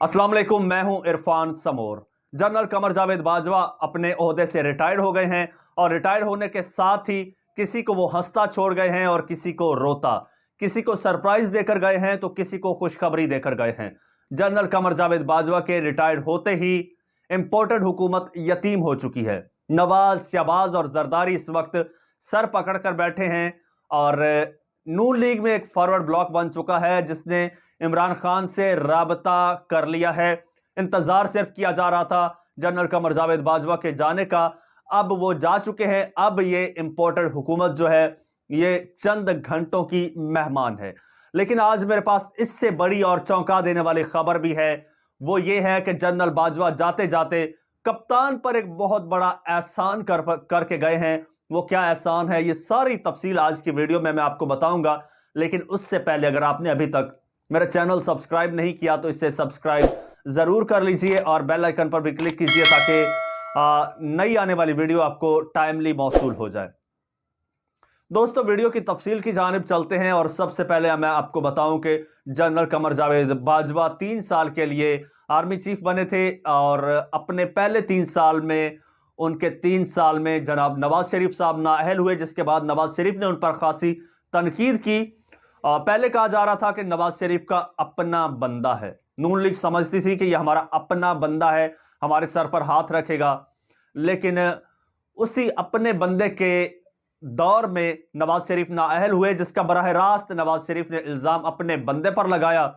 अस्सलाम वालेकुम, मैं हूं इरफान समोर। जनरल कमर जावेद बाजवा अपने ओहदे से रिटायर्ड हो गए हैं और रिटायर्ड होने के साथ ही किसी को वो हंसता छोड़ गए हैं और किसी को रोता, किसी को सरप्राइज देकर गए हैं तो किसी को खुशखबरी देकर गए हैं। जनरल कमर जावेद बाजवा के रिटायर्ड होते ही इंपोर्टेड हुकूमत यतीम हो चुकी है। नवाज, शहबाज और जरदारी इस वक्त सर पकड़कर बैठे हैं और नून लीग में एक फॉरवर्ड ब्लॉक बन चुका है जिसने इमरान खान से राबता कर लिया है। इंतजार सिर्फ किया जा रहा था जनरल कमर जावेद बाजवा के जाने का, अब वो जा चुके हैं। अब ये इंपोर्टेड हुकूमत जो है ये चंद घंटों की मेहमान है। लेकिन आज मेरे पास इससे बड़ी और चौंका देने वाली खबर भी है। वो ये है कि जनरल बाजवा जाते जाते कप्तान पर एक बहुत बड़ा एहसान करके गए हैं। वो क्या एहसान है, ये सारी तफसील आज की वीडियो में मैं आपको बताऊंगा। लेकिन उससे पहले अगर आपने अभी तक मेरा चैनल सब्सक्राइब नहीं किया तो इसे सब्सक्राइब जरूर कर लीजिए और बेल आइकन पर भी क्लिक कीजिए ताकि नई आने वाली वीडियो आपको टाइमली मौसूल हो जाए। दोस्तों, वीडियो की तफसील की जानिब चलते हैं और सबसे पहले मैं आपको बताऊं कि जनरल कमर जावेद बाजवा 3 साल के लिए आर्मी चीफ बने थे और अपने पहले 3 साल में उनके 3 साल में जनाब नवाज शरीफ साहब नाअहल हुए, जिसके बाद नवाज शरीफ ने उन पर खासी तनकीद की। पहले कहा जा रहा था कि नवाज शरीफ का अपना बंदा है, नून लीग समझती थी कि यह हमारा अपना बंदा है, हमारे सर पर हाथ रखेगा। लेकिन उसी अपने बंदे के दौर में नवाज शरीफ नाअहल हुए, जिसका बराह रास्त नवाज शरीफ ने इल्जाम अपने बंदे पर लगाया।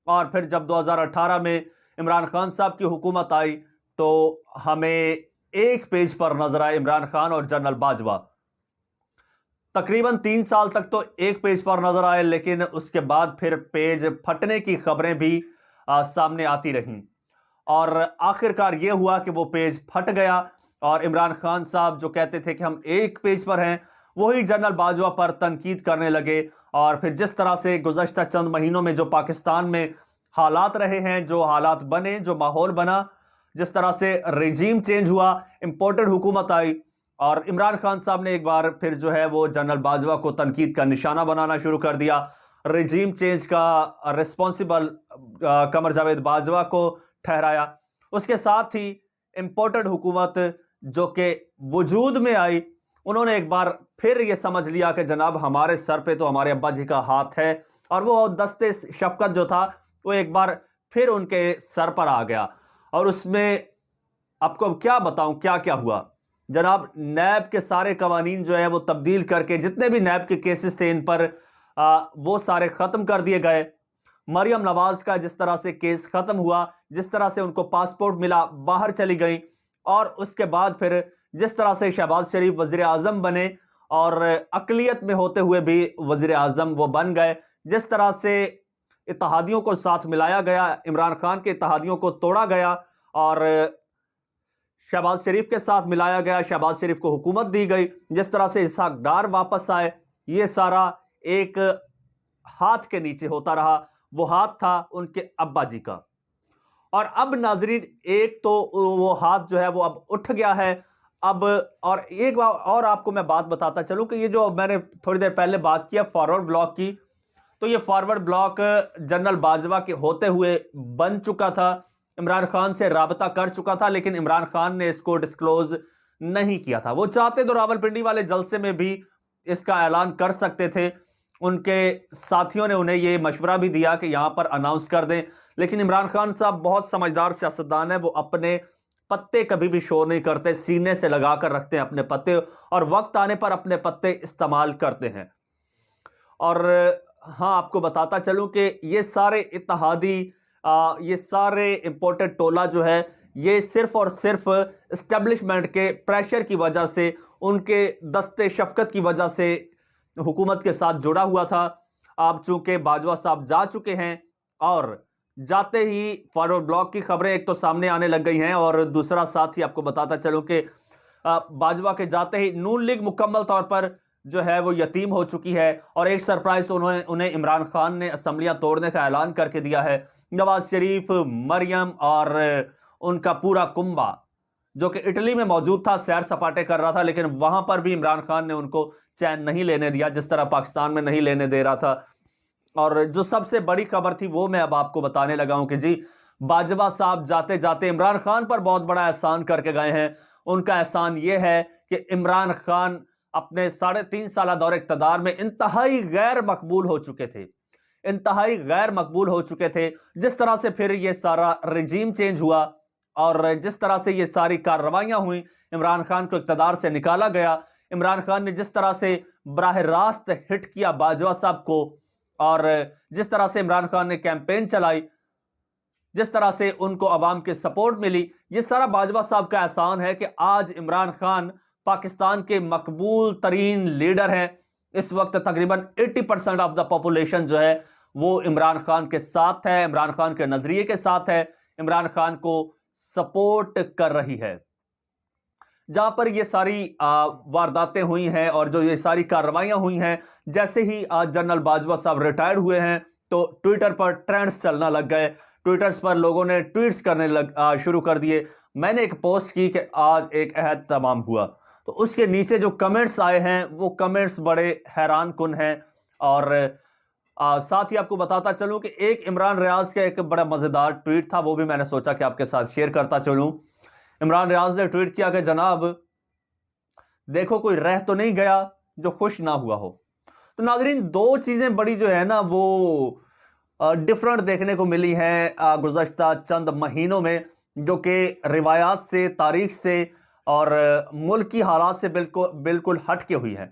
और फिर जब 2018 में इमरान खान साहब की हुकूमत आई तो हमें एक पेज पर नजर आए इमरान खान और जनरल बाजवा। तकरीबन 3 साल तक तो एक पेज पर नजर आए, लेकिन उसके बाद फिर पेज फटने की खबरें भी सामने आती रहीं और आखिरकार यह हुआ कि वो पेज फट गया और इमरान खान साहब जो कहते थे कि हम एक पेज पर हैं, वही जनरल बाजवा पर तनकीद करने लगे। और फिर जिस तरह से गुज़श्ता चंद महीनों में जो पाकिस्तान में हालात रहे हैं, जो हालात बने, जो माहौल बना, जिस तरह से रेजीम चेंज हुआ, इंपोर्टेड हुकूमत आई और इमरान खान साहब ने एक बार फिर जो है वो जनरल बाजवा को तनकीद का निशाना बनाना शुरू कर दिया। रेजीम चेंज का रिस्पॉन्सिबल कमर जावेद बाजवा को ठहराया। उसके साथ ही इंपोर्टेड हुकूमत जो कि वजूद में आई, उन्होंने एक बार फिर ये समझ लिया कि जनाब हमारे सर पे तो हमारे अब्बा जी का हाथ है, और वो दस्ते शफकत जो था वो एक बार फिर उनके सर पर आ गया। और उसमें आपको अब क्या बताऊं क्या क्या हुआ। जनाब नैब के सारे कवानीन जो है वो तब्दील करके, जितने भी नैब के केसेस थे इन पर वो सारे खत्म कर दिए गए। मरियम नवाज का जिस तरह से केस खत्म हुआ, जिस तरह से उनको पासपोर्ट मिला, बाहर चली गई, और उसके बाद फिर जिस तरह से शहबाज शरीफ वजीर आजम बने और अकलियत में होते हुए भी वजीर आजम वो बन गए, जिस तरह से इत्तेहादियों को साथ मिलाया गया, इमरान खान के इत्तेहादियों को तोड़ा गया और शहबाज शरीफ के साथ मिलाया गया, शहबाज शरीफ को हुकूमत दी गई, जिस तरह से इसहाक डार वापस आए, ये सारा एक हाथ के नीचे होता रहा। वो हाथ था उनके अब्बा जी का। और अब नाजरीन, एक तो वो हाथ जो है वो अब उठ गया है। अब और एक बार और आपको मैं बात बताता चलूं कि ये जो मैंने थोड़ी देर पहले बात किया फॉरवर्ड ब्लॉक की, तो ये फॉरवर्ड ब्लॉक जनरल बाजवा के होते हुए बन चुका था, इमरान खान से राबता कर चुका था, लेकिन इमरान खान ने इसको डिस्क्लोज नहीं किया था। वो चाहते तो रावलपिंडी वाले जलसे में भी इसका ऐलान कर सकते थे, उनके साथियों ने उन्हें ये मशवरा भी दिया कि यहां पर अनाउंस कर दें, लेकिन इमरान खान साहब बहुत समझदार सियासतदान है। वो अपने पत्ते कभी भी शो नहीं करते, सीने से लगाकर रखते हैं अपने पत्ते और वक्त आने पर अपने पत्ते इस्तेमाल करते हैं। और हाँ, आपको बताता चलूं कि ये सारे इत्तेहादी, ये सारे इंपोर्टेड टोला जो है ये सिर्फ और सिर्फ एस्टेब्लिशमेंट के प्रेशर की वजह से, उनके दस्ते शफकत की वजह से हुकूमत के साथ जुड़ा हुआ था। अब चूंकि बाजवा साहब जा चुके हैं और जाते ही फॉरवर्ड ब्लॉक की खबरें एक तो सामने आने लग गई हैं, और दूसरा साथ ही आपको बताता चलूं कि बाजवा के जाते ही नून लीग मुकम्मल तौर पर जो है वो यतीम हो चुकी है। और एक सरप्राइज तो उन्हें इमरान खान ने असम्बलियां तोड़ने का ऐलान करके दिया है। नवाज शरीफ, मरियम और उनका पूरा कुंबा जो कि इटली में मौजूद था, सैर सपाटे कर रहा था, लेकिन वहां पर भी इमरान खान ने उनको चैन नहीं लेने दिया, जिस तरह पाकिस्तान में नहीं लेने दे रहा था। और जो सबसे बड़ी खबर थी वो मैं अब आपको बताने लगा हूं कि जी باجوہ صاحب جاتے جاتے عمران خان پر بہت بڑا احسان کر کے گئے ہیں. ان کا احسان یہ ہے کہ عمران خان اپنے 3.5 سالہ دور اقتدار میں انتہائی غیر مقبول ہو چکے تھے. انتہائی غیر مقبول ہو چکے تھے. جس طرح سے پھر یہ سارا رجیم چینج ہوا اور جس طرح سے یہ ساری کارروائیاں ہوئیں، عمران خان کو اقتدار سے نکالا گیا. عمران خان نے جس طرح سے براہ راست ہٹ کیا باجوہ صاحب کو، اور جس طرح سے عمران خان نے کیمپین چلائی، جس طرح سے ان کو عوام کے سپورٹ ملی، یہ سارا باجوہ صاحب کا احسان ہے کہ آج عمران خان پاکستان کے مقبول ترین لیڈر ہیں. اس وقت تقریباً 80% آف دا پاپولیشن جو ہے وہ عمران خان کے ساتھ ہے، عمران خان کے نظریے کے ساتھ ہے، عمران خان کو سپورٹ کر رہی ہے. جہاں پر یہ ساری وارداتیں ہوئی ہیں اور جو یہ ساری کارروائیاں ہوئی ہیں، جیسے ہی آج جنرل باجوہ صاحب ریٹائر ہوئے ہیں تو ٹویٹر پر ٹرینڈز چلنا لگ گئے. ٹویٹرز پر لوگوں نے ٹویٹس کرنے شروع کر دیے. میں نے ایک پوسٹ کی کہ آج ایک عہد تمام ہوا، تو اس کے نیچے جو کمنٹس آئے ہیں وہ کمنٹس بڑے حیران کن ہیں. اور ساتھ ہی آپ کو بتاتا چلوں کہ ایک عمران ریاض کا ایک بڑا مزیدار ٹویٹ تھا، وہ بھی میں نے سوچا کہ آپ کے ساتھ شیئر کرتا چلوں. عمران ریاض نے ٹویٹ کیا کہ جناب دیکھو کوئی رہ تو نہیں گیا جو خوش نہ ہوا ہو. تو ناظرین، دو چیزیں بڑی جو ہے نا وہ ڈیفرنٹ دیکھنے کو ملی ہیں گزشتہ چند مہینوں میں، جو کہ روایات سے، تاریخ سے اور ملکی حالات سے بالکل ہٹ کے ہوئی ہے.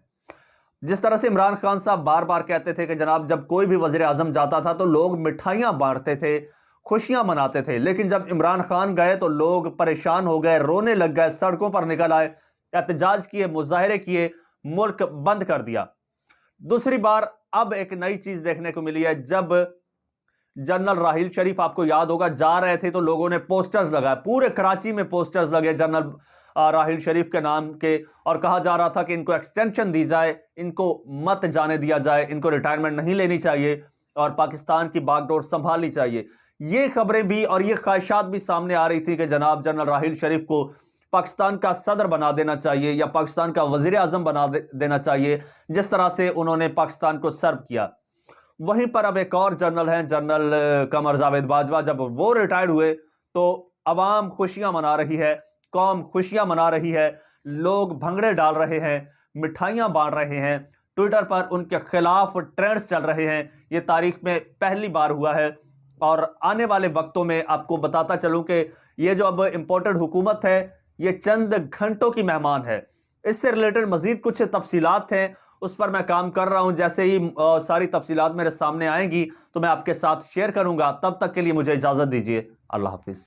جس طرح سے عمران خان صاحب بار بار کہتے تھے کہ جناب جب کوئی بھی وزیر اعظم جاتا تھا تو لوگ مٹھائیاں بانٹتے تھے، خوشیاں مناتے تھے، لیکن جب عمران خان گئے تو لوگ پریشان ہو گئے، رونے لگ گئے، سڑکوں پر نکل آئے، احتجاج کیے، مظاہرے کیے، ملک بند کر دیا. دوسری بار اب ایک نئی چیز دیکھنے کو ملی ہے. جب جنرل راحیل شریف، آپ کو یاد ہوگا، جا رہے تھے تو لوگوں نے پوسٹرز لگائے، پورے کراچی میں پوسٹرز لگے جنرل راحیل شریف کے نام کے، اور کہا جا رہا تھا کہ ان کو ایکسٹینشن دی جائے، ان کو مت جانے دیا جائے، ان کو ریٹائرمنٹ نہیں لینی چاہیے اور پاکستان کی باغ ڈور سنبھالنی چاہیے. یہ خبریں بھی اور یہ خواہشات بھی سامنے آ رہی تھی کہ جناب جنرل راحیل شریف کو پاکستان کا صدر بنا دینا چاہیے یا پاکستان کا وزیر اعظم بنا دینا چاہیے، جس طرح سے انہوں نے پاکستان کو سرو کیا. وہیں پر اب ایک اور جنرل ہیں، جنرل قمر جاوید باجوہ. جب وہ ریٹائر ہوئے تو عوام خوشیاں منا رہی ہے، قوم خوشیاں منا رہی ہے، لوگ بھنگڑے ڈال رہے ہیں، مٹھائیاں بانٹ رہے ہیں، ٹویٹر پر ان کے خلاف ٹرینڈز چل رہے ہیں. یہ تاریخ میں پہلی بار ہوا ہے اور آنے والے وقتوں میں آپ کو بتاتا چلوں کہ یہ جو اب امپورٹڈ حکومت ہے یہ چند گھنٹوں کی مہمان ہے. اس سے ریلیٹڈ مزید کچھ تفصیلات ہیں، اس پر میں کام کر رہا ہوں. جیسے ہی ساری تفصیلات میرے سامنے آئیں گی تو میں آپ کے ساتھ شیئر کروں گا. تب تک کے لیے مجھے اجازت دیجیے. اللہ حافظ.